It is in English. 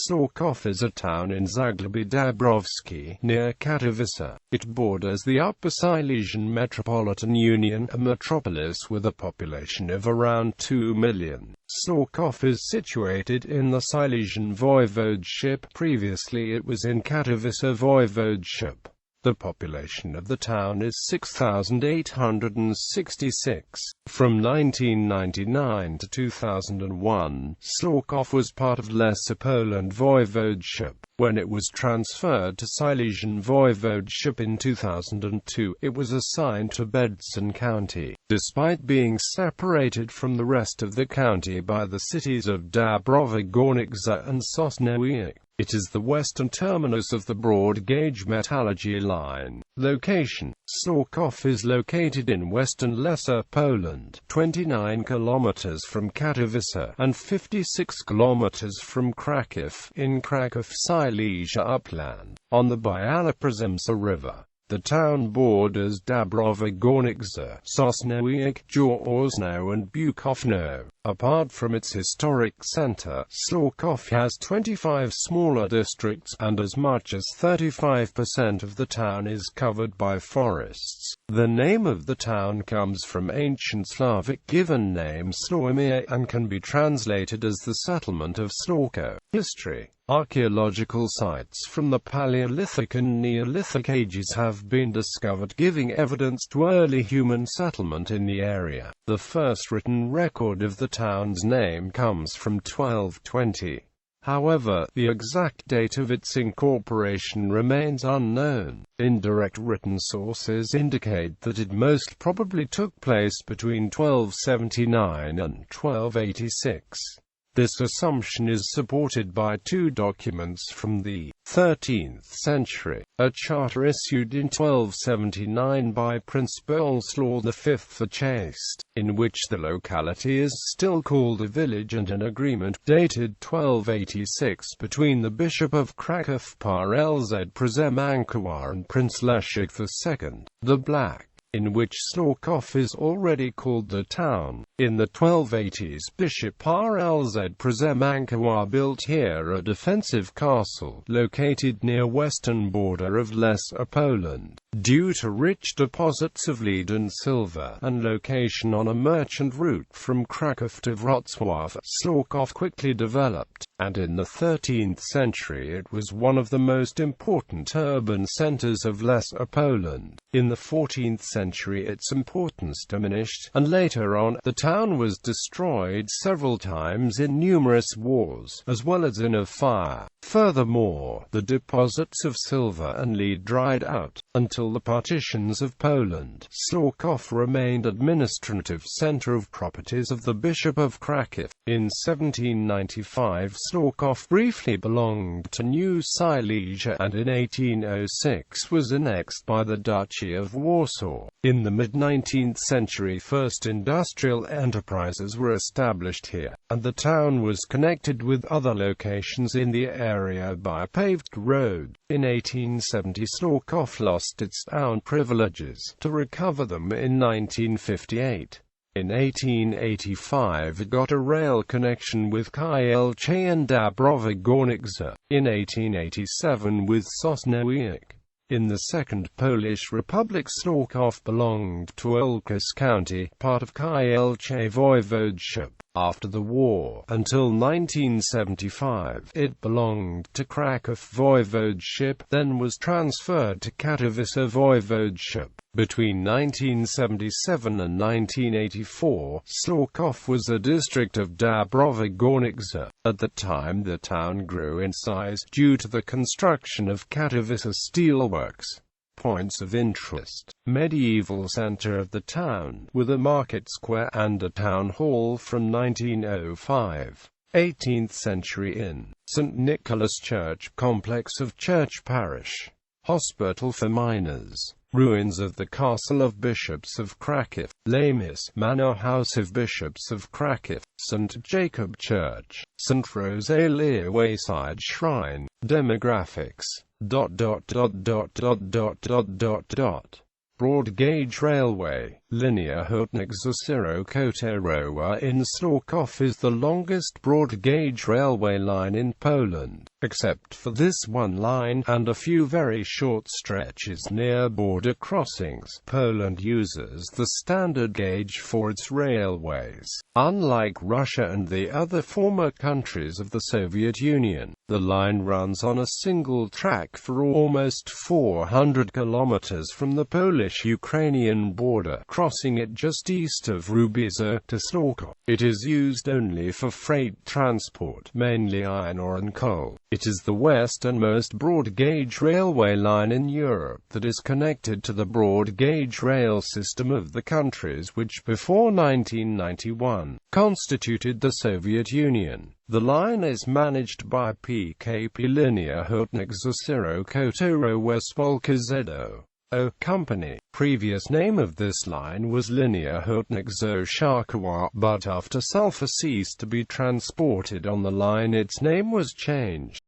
Sławków is a town in Zagłębie Dąbrowskie, near Katowice. It borders the Upper Silesian Metropolitan Union, a metropolis with a population of around 2 million. Sławków is situated in the Silesian Voivodeship. Previously it was in Katowice Voivodeship. The population of the town is 6,866. From 1999 to 2001, Sławków was part of Silesian Voivodeship. When it was transferred to Silesian Voivodeship in 2002, it was assigned to Bedson County. Despite being separated from the rest of the county by the cities of Dąbrowskie and Sosnowiec, it is the western terminus of the broad-gauge metallurgy line. Location: Sławków is located in western Lesser Poland, 29 kilometers from Katowice, and 56 kilometers from Kraków, in Kraków Silesia upland, on the Biała-Przemysła River. The town borders Dąbrowskie, Sosnowiec, Jaworzno and Bukowno. Apart from its historic center, Sławków has 25 smaller districts, and as much as 35% of the town is covered by forests. The name of the town comes from ancient Slavic given name Sławomir and can be translated as the settlement of Sławko. History: archaeological sites from the Paleolithic and Neolithic ages have been discovered, giving evidence to early human settlement in the area. The first written record of the town's name comes from 1220. However, the exact date of its incorporation remains unknown. Indirect written sources indicate that it most probably took place between 1279 and 1286. This assumption is supported by two documents from the 13th century, a charter issued in 1279 by Prince Boleslaw V the Chaste, in which the locality is still called a village, and an agreement, dated 1286, between the Bishop of Kraków Przemankowa and Prince Leszek II, the Black, in which Sławków is already called the town. In the 1280s, Bishop Przemankowa built here a defensive castle, located near western border of Lesser Poland. Due to rich deposits of lead and silver, and location on a merchant route from Kraków to Wrocław, Sławków quickly developed, and in the 13th century it was one of the most important urban centers of Lesser Poland. In the 14th century its importance diminished, and later on, the town was destroyed several times in numerous wars, as well as in a fire. Furthermore, the deposits of silver and lead dried out. Until the partitions of Poland, Sławków remained administrative center of properties of the Bishop of Kraków. In 1795 Sławków briefly belonged to New Silesia, and in 1806 was annexed by the Duchy of Warsaw. In the mid-19th century first industrial enterprises were established here, and the town was connected with other locations in the area by a paved road. In 1870 Sławków lost its town privileges, to recover them in 1958. In 1885 it got a rail connection with Kielce and Dąbrowskie. In 1887 with Sosnowiec. In the Second Polish Republic Sławków belonged to Olkus County, part of Kielce Voivodeship. After the war, until 1975, it belonged to Kraków Voivodeship, then was transferred to Katowice Voivodeship. Between 1977 and 1984, Sławków was a district of Dąbrowskie. At the time the town grew in size, due to the construction of Katowice steelworks. Points of interest: medieval center of the town, with a market square and a town hall from 1905. 18th century inn, St. Nicholas Church complex of Church Parish, hospital for miners, ruins of the Castle of Bishops of Kraków, Lamis, Manor House of Bishops of Kraków, St. Jacob Church, St. Rosalia Wayside Shrine. Demographics. Broad gauge railway, linia Hutnik Zasiro Kotorowa in Sławków is the longest broad gauge railway line in Poland. Except for this one line, and a few very short stretches near border crossings, Poland uses the standard gauge for its railways. Unlike Russia and the other former countries of the Soviet Union, the line runs on a single track for almost 400 kilometers from the Polish-Ukrainian border, crossing it just east of Rubiza-Sławków. It is used only for freight transport, mainly iron ore and coal. It is the westernmost broad-gauge railway line in Europe that is connected to the broad-gauge rail system of the countries which, before 1991, constituted the Soviet Union. The line is managed by PKP Linia Hutnicza Kotoro Wespolka Company. Previous name of this line was Linia Hutnicza Charkowa, but after sulfur ceased to be transported on the line its name was changed.